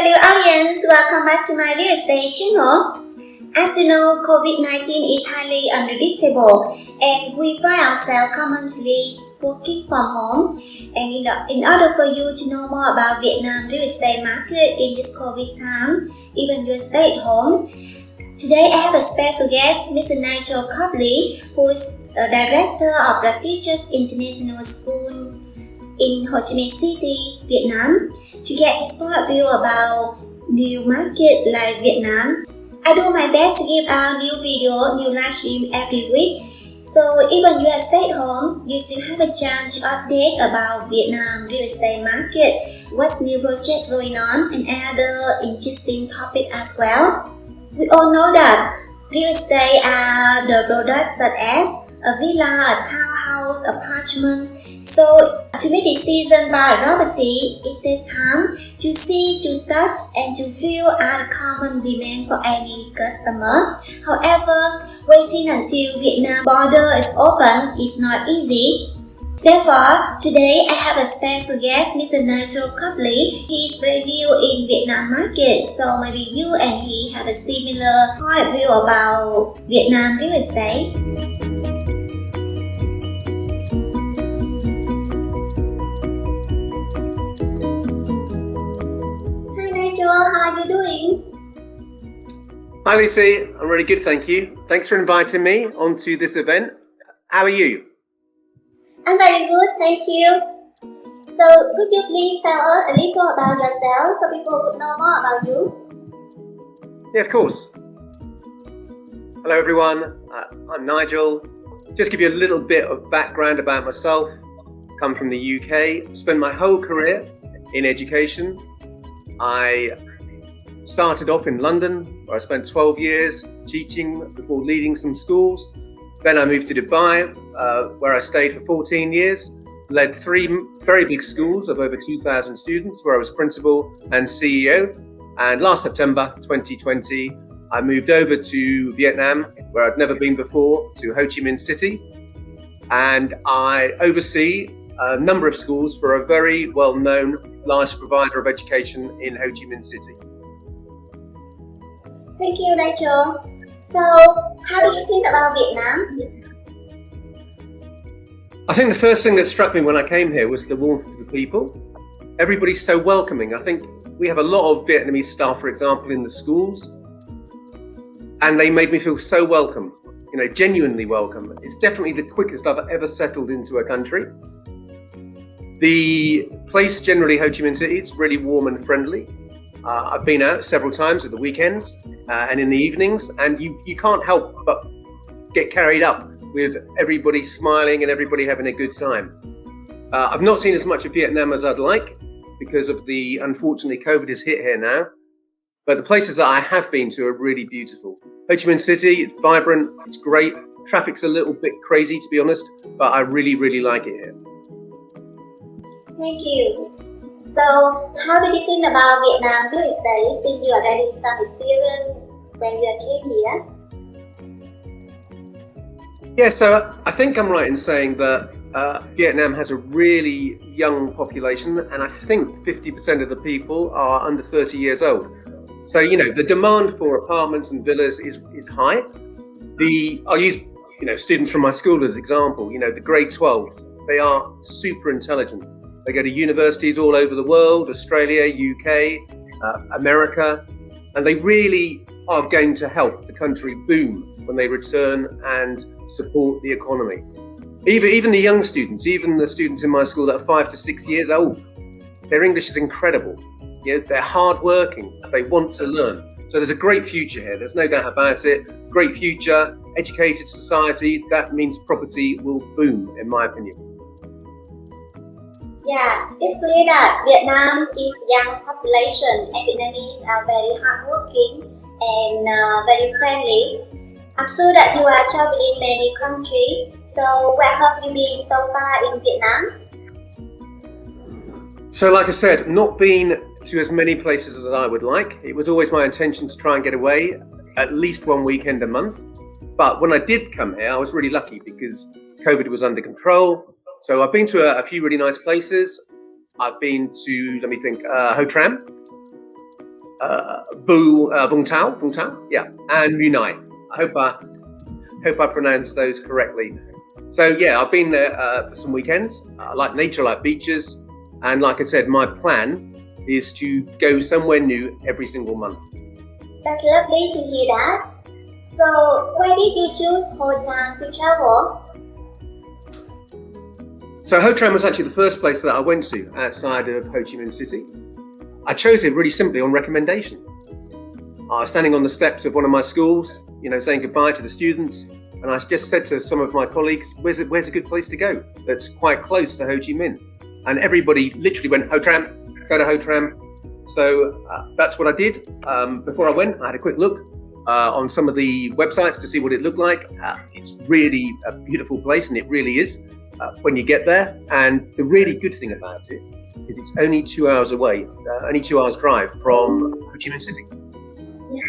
dear audience, welcome back to my real estate channel. As you know, COVID-19 is highly unpredictable and we find ourselves commonly working from home. And in order for you to know more about Vietnam real estate market in this COVID time, even you stay at home, today I have a special guest, Mr. Nigel Cropley, who is a director of the Teachers International School in Ho Chi Minh City, Vietnam, to get his point of view about new market like Vietnam. I do my best to give out new video, new live stream every week. So even you are stay at home, you still have a chance to update about Vietnam real estate market, what's new projects going on, and other interesting topic as well. We all know that real estate are the products such as a villa, a townhouse, apartment. So to make decision about property, it takes time to see, to touch, and to feel are the common demand for any customer. However, waiting until Vietnam border is open is not easy. Therefore, today I have a special guest, Mr. Nigel Cropley. He is very new in Vietnam market, so maybe you and he have a similar point of view about Vietnam real estate. How are you doing? Hi Lucy, I'm really good, thank you. Thanks for inviting me onto this event. How are you? I'm very good, thank you. So could you please tell us a little about yourself so people would know more about you? Yeah, of course. Hello everyone, I'm Nigel. Just give you a little bit of background about myself. Come from the UK, spent my whole career in education. I started off in London, where I spent 12 years teaching before leading some schools. Then I moved to Dubai, where I stayed for 14 years, led 3 very big schools of over 2,000 students, where I was principal and CEO. And last September 2020, I moved over to Vietnam, where I'd never been before, to Ho Chi Minh City. And I oversee a number of schools for a very well-known large provider of education in Ho Chi Minh City. Thank you, Nigel. So, how do you think about Vietnam? I think the first thing that struck me when I came here was the warmth of the people. Everybody's so welcoming. I think we have a lot of Vietnamese staff, for example, in the schools, and they made me feel so welcome, genuinely welcome. It's definitely the quickest I've ever settled into a country. The place generally, Ho Chi Minh City, it's really warm and friendly. I've been out several times at the weekends and in the evenings, and you can't help but get carried up with everybody smiling and everybody having a good time. I've not seen as much of Vietnam as I'd like because of unfortunately, COVID has hit here now. But the places that I have been to are really beautiful. Ho Chi Minh City, it's vibrant, it's great. Traffic's a little bit crazy, to be honest, but I really, really like it here. Thank you. So, how do you think about Vietnam real estate since you already some experience when you came here? Yeah, so I think I'm right in saying that Vietnam has a really young population, and I think 50% of the people are under 30 years old. So, the demand for apartments and villas is high. I'll use, students from my school as an example, the grade 12s, they are super intelligent. They go to universities all over the world, Australia, UK, America, and they really are going to help the country boom when they return and support the economy. Even the young students, even the students in my school that are 5 to 6 years old, their English is incredible. They're hardworking, they want to learn. So there's a great future here, there's no doubt about it. Great future, educated society, that means property will boom, in my opinion. Yeah, it's clear that Vietnam is young population and Vietnamese are very hardworking and very friendly. I'm sure that you are traveling many countries. So where have you been so far in Vietnam? So like I said, not been to as many places as I would like. It was always my intention to try and get away at least one weekend a month. But when I did come here, I was really lucky because COVID was under control. So I've been to a few really nice places. I've been to, Ho Tram. Vung Tau, yeah, and Munai. I hope I pronounced those correctly. So yeah, I've been there for some weekends. I like nature, I like beaches, and like I said, my plan is to go somewhere new every single month. That's lovely to hear that. So, why did you choose Ho Tram to travel? So Ho Tram was actually the first place that I went to outside of Ho Chi Minh City. I chose it really simply on recommendation. I was standing on the steps of one of my schools, saying goodbye to the students, and I just said to some of my colleagues, where's a good place to go that's quite close to Ho Chi Minh? And everybody literally went, Ho Tram, go to Ho Tram. So that's what I did. Before I went, I had a quick look on some of the websites to see what it looked like. It's really a beautiful place, and it really is when you get there. And the really good thing about it is it's only 2 hours away, only 2 hours drive from Ho Chi Minh City. Yeah.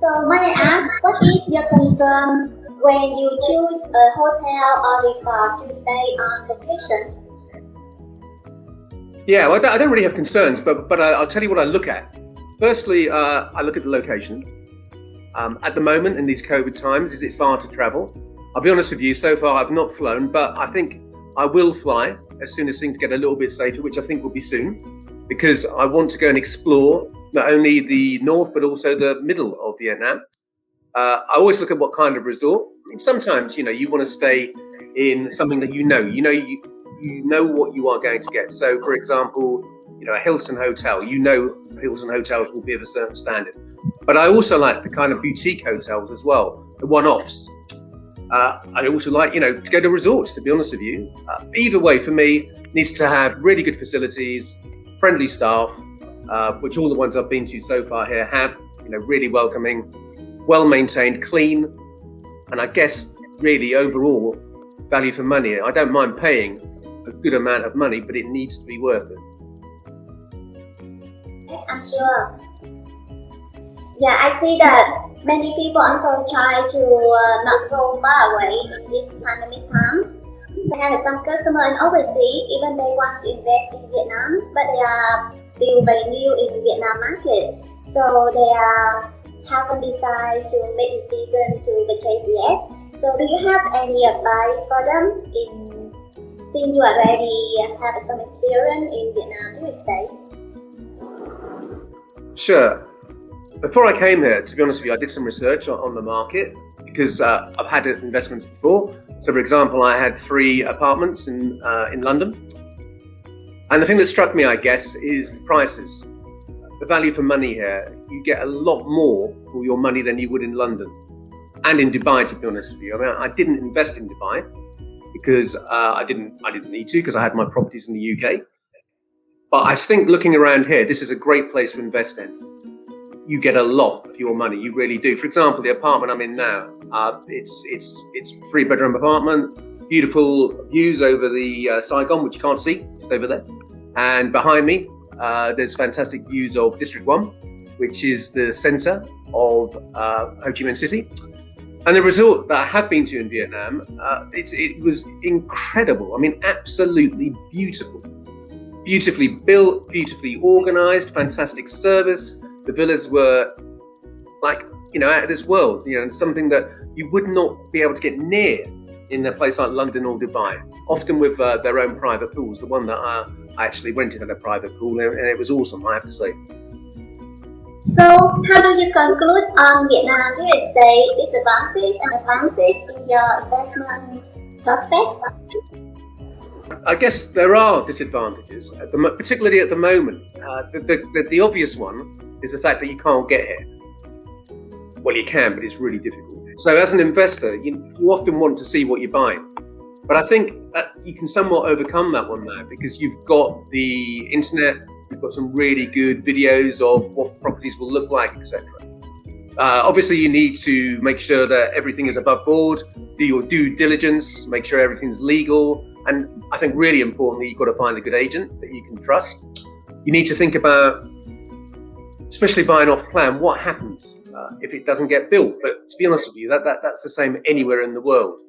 So may I ask, what is your concern when you choose a hotel or resort to stay on vacation? Yeah, well, I don't really have concerns, but I'll tell you what I look at. Firstly, I look at the location. At the moment, in these COVID times, is it far to travel? I'll be honest with you, so far I've not flown, but I think I will fly as soon as things get a little bit safer, which I think will be soon, because I want to go and explore not only the north, but also the middle of Vietnam. I always look at what kind of resort. I mean, sometimes, you want to stay in something that you know what you are going to get. So, for example, a Hilton hotel, Hilton hotels will be of a certain standard. But I also like the kind of boutique hotels as well, the one-offs. I also like, to go to resorts, to be honest with you. Either way, for me, needs to have really good facilities, friendly staff, which all the ones I've been to so far here have, really welcoming, well-maintained, clean, and I guess really overall value for money. I don't mind paying a good amount of money, but it needs to be worth it. Yes, I'm sure. Yeah, I see that many people also try to not go far away in this pandemic time. So I have some customers in overseas, even they want to invest in Vietnam, but they are still very new in the Vietnam market. So they haven't decided to make decision to purchase yet. So do you have any advice for them since you already have some experience in Vietnam real estate? Sure. Before I came here, to be honest with you, I did some research on the market because I've had investments before. So, for example, I had 3 apartments in London. And the thing that struck me, I guess, is the prices. The value for money here, you get a lot more for your money than you would in London. And in Dubai, to be honest with you. I mean, I didn't invest in Dubai because I didn't need to, because I had my properties in the UK. But I think looking around here, this is a great place to invest in. You get a lot for your money, you really do. For example, the apartment I'm in now, it's a 3-bedroom apartment, beautiful views over the Saigon, which you can't see, it's over there. And behind me, there's fantastic views of District 1, which is the center of Ho Chi Minh City. And the resort that I have been to in Vietnam, it was incredible. I mean, absolutely beautiful. Beautifully built, beautifully organized, fantastic service. The villas were out of this world, something that you would not be able to get near in a place like London or Dubai, often with their own private pools. The one that I actually rented had a private pool, and it was awesome, I have to say. So, how do you conclude on Vietnam real estate disadvantage and advantage in your investment prospects? I guess there are disadvantages, particularly at the moment. The obvious one is the fact that you can't get here. Well, you can, but it's really difficult. So as an investor, you often want to see what you're buying. But I think that you can somewhat overcome that one now because you've got the internet, you've got some really good videos of what properties will look like, etc. Obviously, you need to make sure that everything is above board, do your due diligence, make sure everything's legal. And I think really importantly, you've got to find a good agent that you can trust. You need to think about, especially buying off plan, what happens if it doesn't get built. But to be honest with you, that's the same anywhere in the world.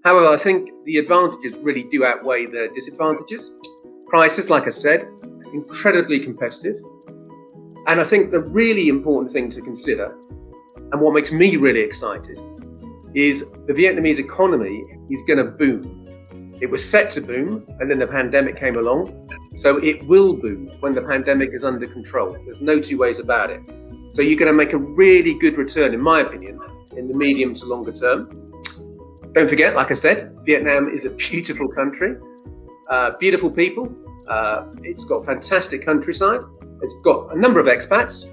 However, I think the advantages really do outweigh the disadvantages. Prices, like I said, incredibly competitive. And I think the really important thing to consider, and what makes me really excited, is the Vietnamese economy is going to boom. It was set to boom, and then the pandemic came along. So it will boom when the pandemic is under control. There's no two ways about it. So you're going to make a really good return, in my opinion, in the medium to longer term. Don't forget, like I said, Vietnam is a beautiful country, beautiful people. It's got fantastic countryside. It's got a number of expats,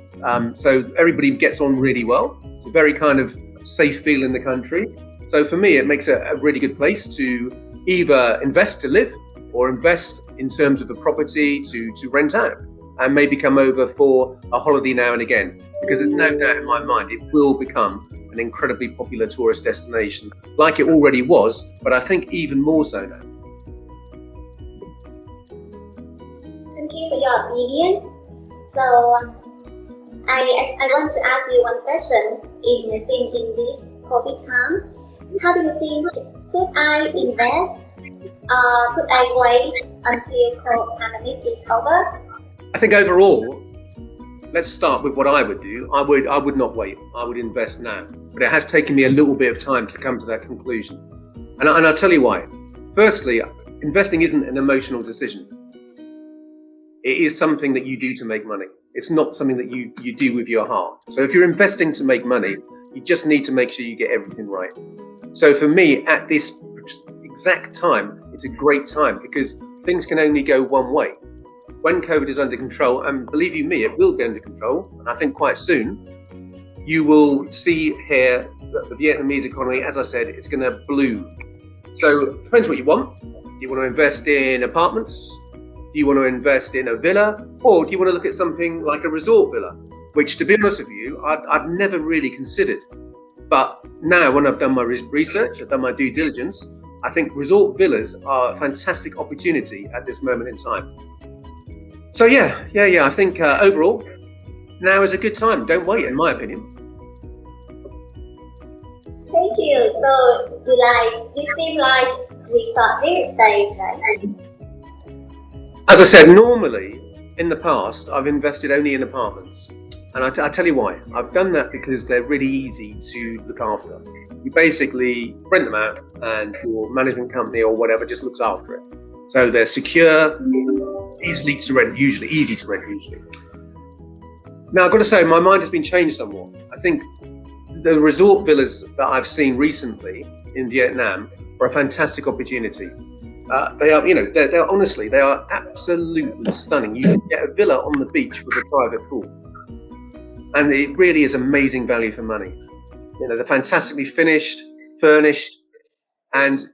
so everybody gets on really well. It's a very kind of safe feel in the country. So for me, it makes a really good place to either invest to live or invest in terms of the property to rent out and maybe come over for a holiday now and again, because there's no doubt in my mind it will become an incredibly popular tourist destination like it already was, but I think even more so now. Thank you for your opinion. So I want to ask you one question in this COVID time. How do you think, should I invest or should I wait until the pandemic is over? I think overall, let's start with what I would do. I would not wait. I would invest now. But it has taken me a little bit of time to come to that conclusion. And I'll tell you why. Firstly, investing isn't an emotional decision. It is something that you do to make money. It's not something that you do with your heart. So if you're investing to make money, you just need to make sure you get everything right. So for me, at this exact time, it's a great time because things can only go one way. When COVID is under control, and believe you me, it will be under control, and I think quite soon, you will see here that the Vietnamese economy, as I said, it's going to bloom. So it depends what you want. Do you want to invest in apartments? Do you want to invest in a villa? Or do you want to look at something like a resort villa? Which, to be honest with you, I've never really considered. But now, when I've done my research, I've done my due diligence, I think resort villas are a fantastic opportunity at this moment in time. So yeah, I think overall, now is a good time. Don't wait, in my opinion. Thank you. So you seem like resort real estate, right? As I said, normally in the past, I've invested only in apartments. And I tell you why. I've done that because they're really easy to look after. You basically rent them out and your management company or whatever just looks after it. So they're secure, easy to rent usually. Now I've got to say, my mind has been changed somewhat. I think the resort villas that I've seen recently in Vietnam are a fantastic opportunity. They are, they're honestly, they are absolutely stunning. You can get a villa on the beach with a private pool. And it really is amazing value for money. They're fantastically finished, furnished, and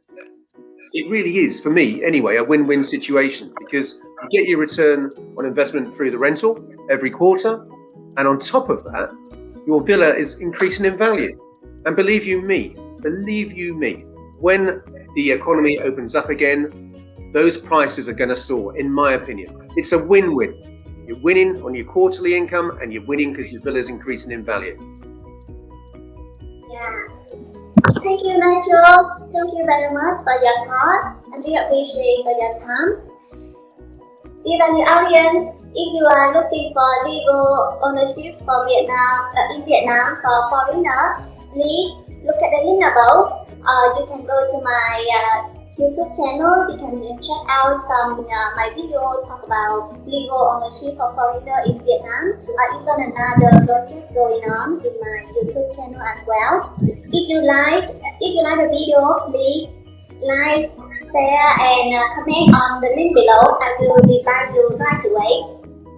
it really is, for me anyway, a win-win situation because you get your return on investment through the rental every quarter. And on top of that, your villa is increasing in value. And believe you me, when the economy opens up again, those prices are going to soar, in my opinion. It's a win-win. You're winning on your quarterly income and you're winning because your villa is increasing in value. Yeah. Thank you, Nigel. Thank you very much for your thought and we appreciate for your time. Dear value audience, if you are looking for legal ownership for in Vietnam for foreigner, please look at the link above. You can go to my YouTube channel. You can check out some my video talk about legal ownership for foreigner in Vietnam, or even another projects going on in my YouTube channel as well. If you like the video, please like, share, and comment on the link below. I will reply you right away.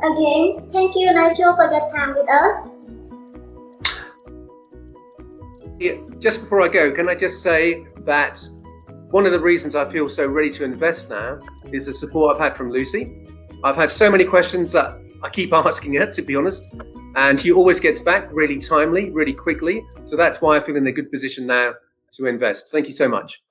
Again, thank you, Nigel, for your time with us. Yeah, just before I go, can I just say that one of the reasons I feel so ready to invest now is the support I've had from Lucy. I've had so many questions that I keep asking her, to be honest, and she always gets back really timely, really quickly. So that's why I feel in a good position now to invest. Thank you so much.